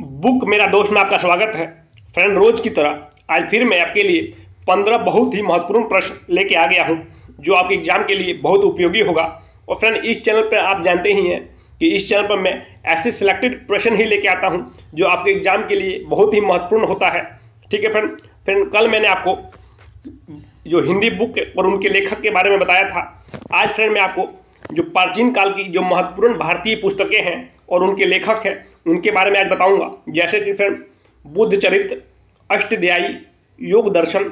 Book मेरा दोस्त में आपका स्वागत है। फ्रेंड, रोज की तरह आज फिर मैं आपके लिए 15 बहुत ही महत्वपूर्ण प्रश्न लेके आ गया हूं जो आपके एग्जाम के लिए बहुत उपयोगी होगा। और फ्रेंड, इस चैनल पर आप जानते ही हैं कि इस चैनल पर मैं ऐसे सिलेक्टेड प्रश्न ही लेके आता हूं जो आपके एग्जाम के लिए बहुत ही महत्वपूर्ण होता है। ठीक है फ्रेंड। फ्रेंड, कल मैंने आपको जो हिंदी बुक और उनके लेखक के बारे में बताया था। आज फ्रेंड मैं आपको जो प्राचीन काल की जो महत्वपूर्ण भारतीय पुस्तकें हैं और उनके लेखक हैं उनके बारे में आज बताऊंगा। जैसे कि फ्रेंड बुद्ध चरित्र, अष्टध्यायी, योग दर्शन,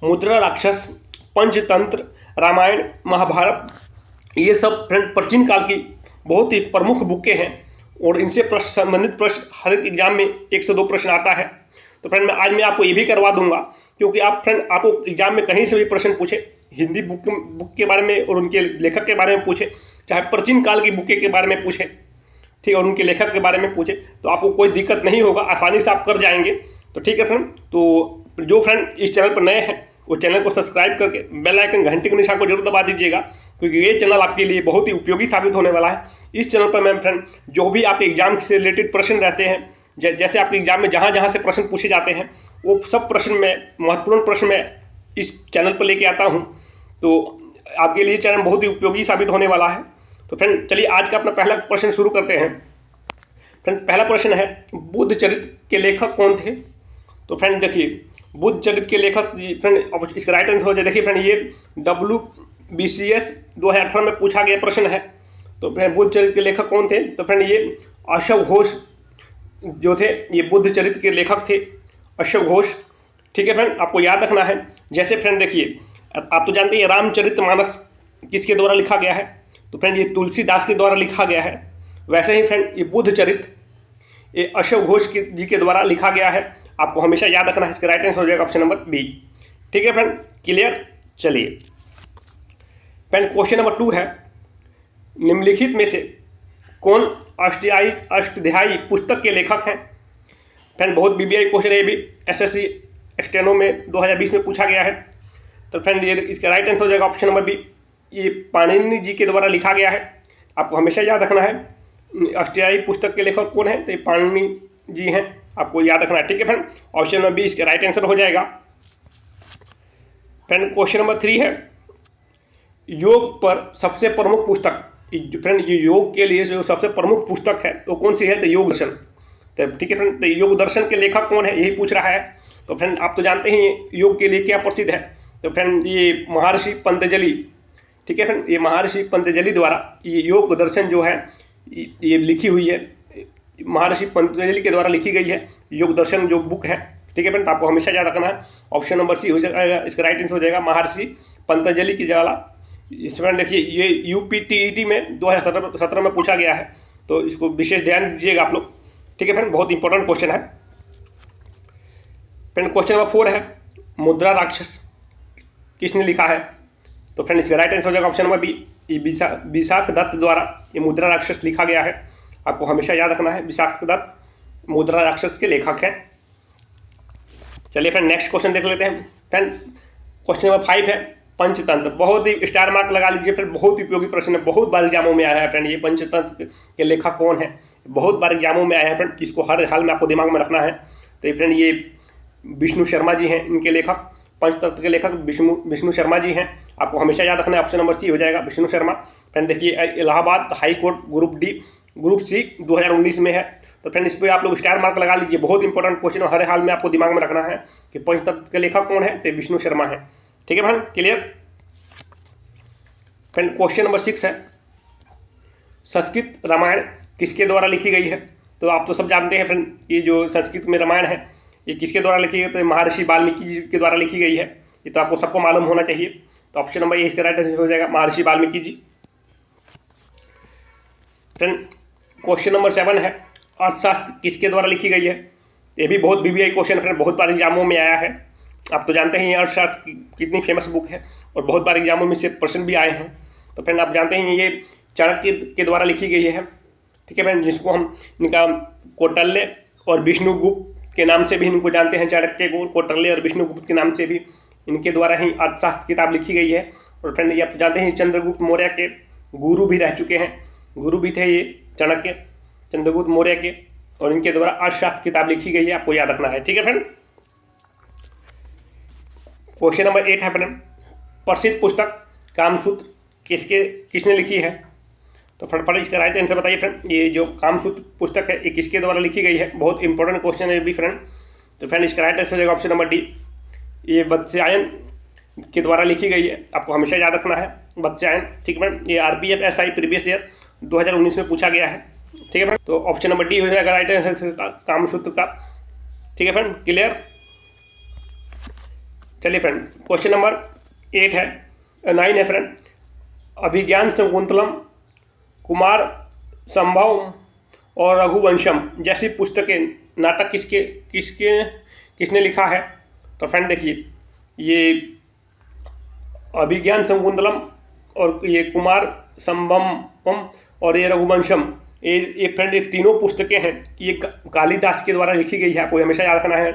मुद्रा राक्षस, पंचतंत्र, रामायण, महाभारत, ये सब फ्रेंड प्राचीन काल की बहुत ही प्रमुख बुकें हैं और इनसे संबंधित प्रश्न हर एक एग्जाम में 1 से 2 प्रश्न आता है। तो फ्रेंड आज मैं आपको ये भी करवा दूंगा क्योंकि आप फ्रेंड आपको एग्जाम में कहीं से भी प्रश्न पूछे, हिंदी बुक के बारे में और उनके लेखक के बारे में पूछे, चाहे प्राचीन काल की बुकें के बारे में पूछे, ठीक है, और उनके लेखक के बारे में पूछे, तो आपको कोई दिक्कत नहीं होगा, आसानी से आप कर जाएंगे। तो ठीक है फ्रेंड, तो जो फ्रेंड इस चैनल पर नए हैं वो चैनल को सब्सक्राइब करके बेल आइकन घंटी के निशान को जरूर दबा दीजिएगा क्योंकि ये चैनल आपके लिए बहुत ही उपयोगी साबित होने वाला है। इस चैनल पर मैं फ्रेंड जो भी आपके एग्जाम से रिलेटेड प्रश्न रहते हैं, जैसे आपके एग्जाम में जहाँ जहाँ से प्रश्न पूछे जाते हैं वो सब प्रश्न में महत्वपूर्ण प्रश्न मैं इस चैनल पर लेके आता हूँ। तो आपके लिए चैनल बहुत ही उपयोगी साबित होने वाला है। तो फ्रेंड चलिए आज का अपना पहला प्रश्न शुरू करते हैं। फ्रेंड पहला प्रश्न है, बुद्ध चरित्र के लेखक कौन थे? तो फ्रेंड देखिए, बुद्ध चरित्र के लेखक फ्रेंड इसका राइट आंसर हो जाए। देखिए फ्रेंड, ये WBCS 2018 में पूछा गया प्रश्न है। तो फ्रेंड बुद्ध चरित्र के लेखक कौन थे? तो फ्रेंड ये अशोक घोष जो थे, ये बुद्ध चरित्र के लेखक थे, अशोक घोष। ठीक है फ्रेंड, आपको याद रखना है। जैसे फ्रेंड देखिए, आप तो जानते हैं रामचरितमानस किसके द्वारा लिखा गया है? तो फ्रेंड ये तुलसीदास के द्वारा लिखा गया है। वैसे ही फ्रेंड ये बुद्ध चरित्र ये अशोक घोष जी के द्वारा लिखा गया है। आपको हमेशा याद रखना है। इसका राइट आंसर हो जाएगा ऑप्शन नंबर बी। ठीक है फ्रेंड, क्लियर? चलिए फ्रेंड क्वेश्चन नंबर 2 है, निम्नलिखित में से कौन अष्टध्यायी पुस्तक के लेखक हैं? फ्रेंड बहुत BBI क्वेश्चन है, ये भी SSC स्टेनो में 2020 में पूछा गया है। तो फ्रेंड ये इसका राइट आंसर हो जाएगा ऑप्शन नंबर बी, ये पाणिनि जी के द्वारा लिखा गया है। आपको हमेशा याद रखना है अष्टध्यायी पुस्तक के लेखक कौन है, तो ये पाणिनि जी हैं, आपको याद रखना है। ठीक है फ्रेंड, ऑप्शन नंबर बी इसका राइट आंसर हो जाएगा। फ्रेंड क्वेश्चन नंबर 3 है, योग पर सबसे प्रमुख पुस्तक। फ्रेंड ये योग के लिए जो सबसे प्रमुख पुस्तक है वो कौन सी है? तो योग दर्शन। तो ठीक है फ्रेंड, तो योग दर्शन के लेखक कौन है यही पूछ रहा है। तो फ्रेंड आप तो जानते ही योग के लिए क्या प्रसिद्ध है। तो फ्रेंड ये महर्षि पतंजलि। ठीक है फ्रेंड, ये महर्षि पतंजलि द्वारा ये योग दर्शन जो है ये लिखी हुई है, महर्षि पतंजलि के द्वारा लिखी गई है योग दर्शन जो बुक है। ठीक है फ्रेंड, आपको हमेशा याद रखना है। ऑप्शन नंबर सी हो जाएगा, इसका राइट आंसर हो जाएगा महर्षि पतंजलि के द्वारा। फ्रेंड देखिए, ये UPTET में 2017 में पूछा गया है, तो इसको विशेष ध्यान दीजिएगा आप लोग। ठीक है फ्रेंड, बहुत इंपॉर्टेंट क्वेश्चन है। फ्रेंड क्वेश्चन नंबर 4 है, मुद्रा राक्षस किसने लिखा है? तो फ्रेंड इसका राइट आंसर हो जाएगा ऑप्शन नंबर बी, ये विशाख दत्त द्वारा ये मुद्रा राक्षस लिखा गया है। आपको हमेशा याद रखना है, विशाख दत्त मुद्रा राक्षस के लेखक हैं। चलिए फ्रेंड नेक्स्ट क्वेश्चन देख लेते हैं। फ्रेंड क्वेश्चन नंबर 5 है, पंचतंत्र। बहुत ही स्टार मार्क लगा लीजिए फ्रेंड, बहुत उपयोगी प्रश्न है, बहुत बार एग्जामों में आया है। फ्रेंड ये पंचतंत्र के लेखक कौन है? बहुत बार एग्जामों में आया है फ्रेंड, इसको हर हाल में आपको दिमाग में रखना है। तो ये फ्रेंड ये विष्णु शर्मा जी हैं, इनके लेखक, पंचतंत्र के लेखक विष्णु शर्मा जी हैं। आपको हमेशा याद रखना है, ऑप्शन नंबर सी हो जाएगा विष्णु शर्मा। फ्रेंड देखिए, Allahabad high court group C 2019 में है। तो फ्रेंड इस पर आप लोग स्टार मार्क लगा लीजिए, बहुत इंपॉर्टेंट क्वेश्चन और हर हाल में आपको दिमाग में रखना है कि पंचतंत्र के लेखक कौन है? तो विष्णु शर्मा है। ठीक है friend, clear? Friend question number 6 है, संस्कृत रामायण किसके द्वारा लिखी गई है? तो आप तो सब जानते हैं फ्रेंड, ये जो संस्कृत में रामायण है ये किसके द्वारा लिखी गई? तो महर्षि वाल्मीकि जी के द्वारा लिखी गई है। ये तो आपको सबको मालूम होना चाहिए। तो ऑप्शन नंबर ए इसका राइट आंसर हो जाएगा महर्षि Valmiki ji. Friend question number 7 है, अर्थशास्त्र किसके द्वारा लिखी गई है? ये भी बहुत BBI क्वेश्चन फ्रेंड, बहुत बार एग्जामों में आया है। आप तो जानते हैं अर्थशास्त्र कितनी फेमस बुक है और बहुत बार एग्जामों में से प्रश्न भी आए हैं। तो फ्रेंड आप जानते हैं ये चाणक्य के द्वारा लिखी गई है। ठीक है फ्रेंड, जिसको हम इनका कौटिल्य और विष्णुगुप्त के नाम से भी इनको जानते हैं। चाणक्य को कौटिल्य और विष्णुगुप्त के नाम से भी इनके द्वारा ही अर्थशास्त्र किताब लिखी गई है। और फ्रेंड ये आप जानते हैं चंद्रगुप्त मौर्य के गुरु भी रह चुके हैं, गुरु भी थे ये चाणक्य चंद्रगुप्त मौर्य के। और इनके द्वारा अर्थशास्त्र किताब लिखी गई है, आपको याद रखना है। ठीक है फ्रेंड। क्वेश्चन नंबर 8 है फ्रेंड, प्रसिद्ध पुस्तक कामसूत्र किसने लिखी है? तो फटाफट इसका राइट आंसर बताइए फ्रेंड। ये जो कामसूत्र पुस्तक है ये किसके द्वारा लिखी गई है? बहुत इंपॉर्टेंट क्वेश्चन है भी फ्रेंड। तो फ्रेंड इसका राइट आंसर हो जाएगा ऑप्शन नंबर डी, ये वात्स्यायन के द्वारा लिखी गई है, आपको हमेशा याद रखना है वात्स्यायन। ठीक है फ्रेंड। ये RPF SI प्रीवियस ईयर 2019 में पूछा गया है। ठीक है फ्रेंड। तो ऑप्शन नंबर डी हो जाएगा राइट आंसर कामसूत्र का। ठीक है फ्रेंड, क्लियर। चलिए फ्रेंड, क्वेश्चन नंबर 9 है फ्रेंड, अभिज्ञान शकुंतलम, कुमार संभव और रघुवंशम जैसी पुस्तकें, नाटक किसने लिखा है? तो फ्रेंड देखिए, ये अभिज्ञान शकुंतलम और ये कुमार संभवम और ये रघुवंशम, ये फ्रेंड ये तीनों पुस्तकें हैं, ये कालिदास के द्वारा लिखी गई है, आपको हमेशा याद रखना है,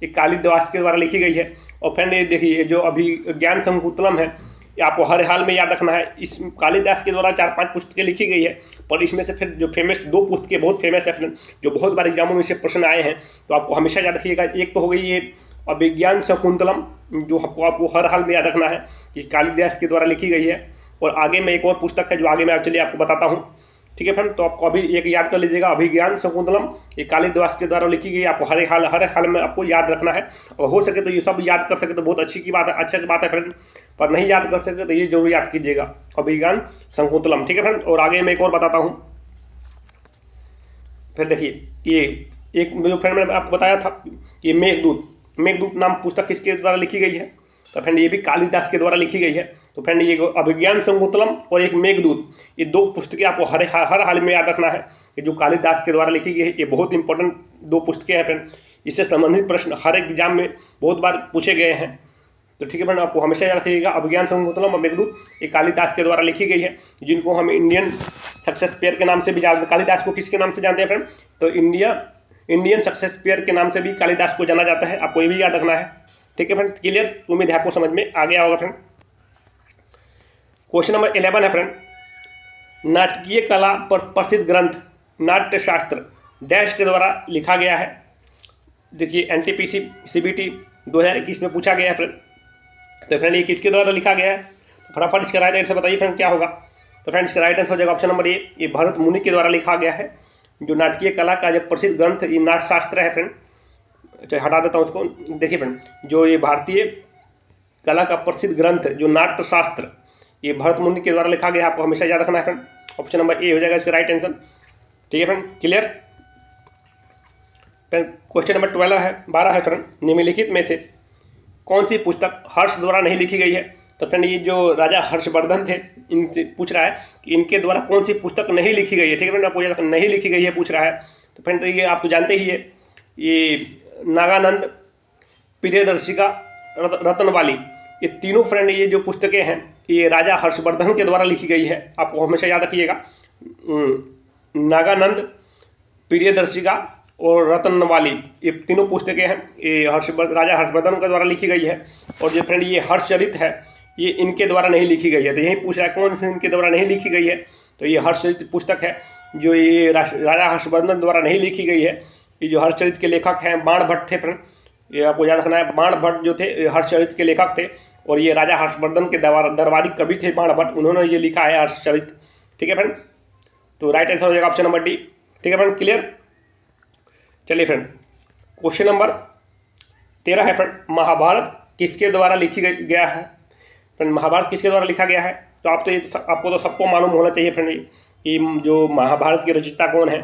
ये कालिदास के द्वारा लिखी गई है। और फ्रेंड ये देखिए, जो अभिज्ञान शकुंतलम है ये आपको हर हाल में याद रखना है। इस कालिदास के द्वारा 4-5 पुस्तकें लिखी गई है, पर इसमें से फिर जो फेमस 2 पुस्तकें बहुत फेमस है फ्रेंड, जो बहुत बार एग्जामों में से प्रश्न आए हैं, तो आपको हमेशा याद रखिएगा। एक तो हो गई ये अभिज्ञान शकुंतलम, जो आपको हर हाल में याद रखना है कि कालिदास के द्वारा लिखी गई है। और आगे में एक और पुस्तक है जो आगे मैं चलिए आपको बताता हूँ। ठीक है फ्रेंड। तो आपको अभी एक याद कर लीजिएगा, अभिज्ञान शकुंतलम ये कालिदास के द्वारा लिखी गई है, आपको हर हाल में आपको याद रखना है। और हो सके तो ये सब याद कर सके तो बहुत अच्छी बात है फ्रेंड, पर नहीं याद कर सके तो ये जरूर याद कीजिएगा, अभिज्ञान शकुंतलम। ठीक है फ्रेंड। और आगे मैं एक और बताता हूँ। फिर देखिए, ये एक जो फ्रेंड मैंने आपको बताया था कि मेघदूत नाम पुस्तक किसके द्वारा लिखी गई है? तो फ्रेंड ये भी कालिदास के द्वारा लिखी गई है। तो फ्रेंड ये अभिज्ञान शकुंतलम और एक मेघदूत, ये 2 पुस्तकें आपको हर हाल में याद रखना है, ये जो कालिदास के द्वारा लिखी गई है। ये बहुत इंपॉर्टेंट 2 पुस्तकें हैं फ्रेंड, इससे संबंधित प्रश्न हर एक एग्जाम में बहुत बार पूछे गए हैं। तो ठीक है फ्रेंड, आपको हमेशा याद रखिएगा, अभिज्ञान शकुंतलम और मेघदूत ये कालिदास के द्वारा लिखी गई है, जिनको हम इंडियन सक्सेस पेयर के नाम से भी जानते हैं। कालिदास को किसके नाम से जानते हैं फ्रेंड? तो इंडियन सक्सेस पेयर के नाम से भी कालिदास को जाना जाता है, आपको ये भी याद रखना है। ठीक है फ्रेंड, क्लियर। उम्मीद है आपको समझ में आ गया होगा फ्रेंड। क्वेश्चन नंबर 11 है फ्रेंड, नाटकीय कला पर प्रसिद्ध ग्रंथ नाट्यशास्त्र डैश के द्वारा लिखा गया है। देखिए NTPC CBT 2021 में पूछा गया है फ्रेंड। तो फ्रेंड ये किसके द्वारा लिखा गया है? फटाफट इसका राइट आंसर बताइए फ्रेंड, क्या होगा? तो फ्रेंड इसका राइट आंसर हो जाएगा ऑप्शन नंबर ए, ये भरत मुनि के द्वारा लिखा गया है। जो नाटकीय कला का जो प्रसिद्ध ग्रंथ ये नाट्यशास्त्र है फ्रेंड, तो हटा देता हूँ उसको। देखिए फ्रेंड, जो ये भारतीय कला का प्रसिद्ध ग्रंथ जो नाट्यशास्त्र, ये भरत मुनि के द्वारा लिखा गया है, आपको हमेशा याद रखना है फ्रेंड। ऑप्शन नंबर ए हो जाएगा इसका राइट आंसर। ठीक है फ्रेंड, क्लियर। क्वेश्चन नंबर 12 है फ्रेंड, निम्नलिखित में से कौन सी पुस्तक हर्ष द्वारा नहीं लिखी गई है? तो फ्रेंड ये जो राजा हर्षवर्धन थे, इनसे पूछ रहा है कि इनके द्वारा कौन सी पुस्तक नहीं लिखी गई है। ठीक है फ्रेंड, आपको नहीं लिखी गई है पूछ रहा है। तो फ्रेंड तो ये आप तो जानते ही है, ये नागानंद, प्रियदर्शिका, रतनवाली, ये तीनों फ्रेंड ये जो पुस्तकें हैं ये राजा हर्षवर्धन के द्वारा लिखी गई है, आपको हमेशा याद रखिएगा। नागानंद, प्रियदर्शिका और रतनवाली, ये तीनों पुस्तकें हैं, ये राजा हर्षवर्धन के द्वारा लिखी गई है। और जो फ्रेंड ये हर्षचरित है, ये इनके द्वारा नहीं लिखी गई है। तो यही पूछ रहा है कौन से इनके द्वारा नहीं लिखी गई है? तो ये हर्षचरित पुस्तक है, जो ये राजा हर्षवर्धन द्वारा नहीं लिखी गई है। ये जो हर्षचरित के लेखक हैं बाणभट्ट थे फ्रेंड, ये आपको याद रखना है। बाणभट्ट जो थे हर्षचरित के लेखक थे, और ये राजा हर्षवर्धन के दरबारी कवि थे बाणभट्ट, उन्होंने ये लिखा है हर्षचरित। ठीक है फ्रेंड, तो राइट आंसर हो जाएगा ऑप्शन नंबर डी। ठीक है फ्रेंड, क्लियर। चलिए फ्रेंड, क्वेश्चन नंबर 13 है फ्रेंड, महाभारत किसके द्वारा लिखी गया है? फ्रेंड महाभारत किसके द्वारा लिखा गया है? तो आपको तो सबको मालूम होना चाहिए फ्रेंड, ये जो महाभारत के रचयिता कौन है?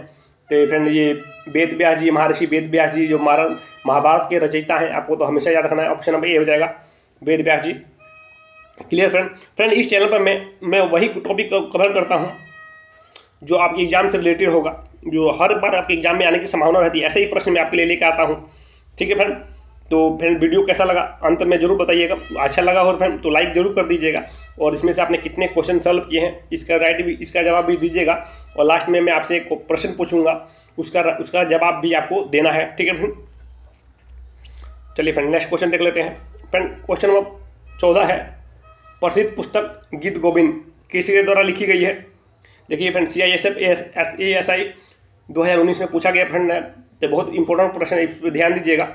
तो फ्रेंड ये वेद व्यास जी, महर्षि वेद व्यास जी जो महाभारत के रचयिता हैं, आपको तो हमेशा याद रखना है। ऑप्शन नंबर ए हो जाएगा, वेद व्यास जी। क्लियर फ्रेंड, इस चैनल पर मैं वही टॉपिक कवर करता हूँ जो आपके एग्जाम से रिलेटेड होगा, जो हर बार आपके एग्जाम में आने की संभावना रहती है, ऐसे ही प्रश्न मैं आपके लिए लेकर आता हूँ। ठीक है फ्रेंड, तो फ्रेंड वीडियो कैसा लगा अंत में जरूर बताइएगा। अच्छा लगा हो फ्रेंड तो लाइक जरूर कर दीजिएगा, और इसमें से आपने कितने क्वेश्चन सॉल्व किए हैं इसका जवाब भी दीजिएगा। और लास्ट में मैं आपसे एक प्रश्न पूछूंगा, उसका जवाब भी आपको देना है। ठीक है फ्रेंड, चलिए फ्रेंड नेक्स्ट क्वेश्चन देख लेते हैं। फ्रेंड क्वेश्चन नंबर 14 है, प्रसिद्ध पुस्तक गीत गोविंद किसके द्वारा लिखी गई है? देखिए फ्रेंड CISF ASI 2019 में पूछा गया फ्रेंड है, तो बहुत इंपॉर्टेंट प्रश्न है, इस पर ध्यान दीजिएगा।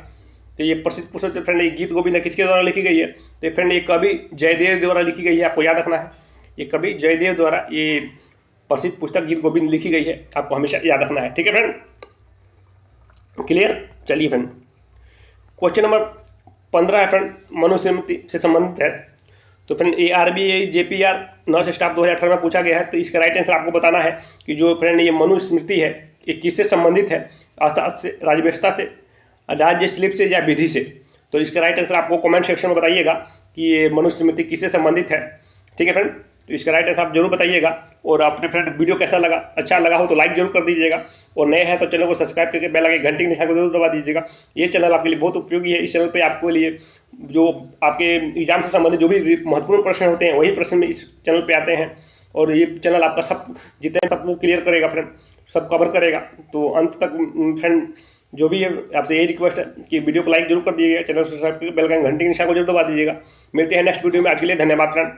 तो ये प्रसिद्ध पुस्तक फ्रेंड ये गीत गोविंद किसके द्वारा लिखी गई है? तो फ्रेंड ये कवि जयदेव द्वारा लिखी गई है, आपको याद रखना है। ये कवि जयदेव द्वारा ये प्रसिद्ध पुस्तक गीत गोविंद लिखी गई है, आपको हमेशा याद रखना है। ठीक है फ्रेंड, क्लियर? चलिए फ्रेंड, क्वेश्चन नंबर 15 है फ्रेंड, मनुस्मृति से संबंधित है। तो फ्रेंड ये RBI JPR नर्स स्टाफ 2018 में पूछा गया है। तो इसका राइट आंसर आपको बताना है कि जो फ्रेंड ये मनुस्मृति है ये किससे संबंधित है? अर्थशास्त्र से, राजव्यवस्था से, राज्य स्लिप से या विधि से? तो इसका राइट आंसर आपको कमेंट सेक्शन में बताइएगा कि ये मनुस्मृति किससे संबंधित है। ठीक है फ्रेंड, तो इसका राइट आंसर आप जरूर बताइएगा। और अपने फ्रेंड वीडियो कैसा लगा, अच्छा लगा हो तो लाइक जरूर कर दीजिएगा, और नए हैं तो चैनल को सब्सक्राइब करके बेल आइकन घंटी के निशान को जरूर दबा दीजिएगा। ये चैनल आपके लिए बहुत उपयोगी है। इस चैनल पे आपके लिए जो आपके एग्जाम से संबंधित जो भी महत्वपूर्ण प्रश्न होते हैं वही प्रश्न इस चैनल पे आते हैं, और ये चैनल आपका सब जितने सबको क्लियर करेगा फ्रेंड, सब कवर करेगा। तो अंत तक फ्रेंड जो भी है आपसे यही रिक्वेस्ट है कि वीडियो को लाइक जरूर कर दीजिएगा, चैनल को सब्सक्राइब करके बेल आइकन घंटी के निशान को जरूर दबा दीजिएगा। मिलते हैं नेक्स्ट वीडियो में, आज के लिए धन्यवाद फ्रेंड।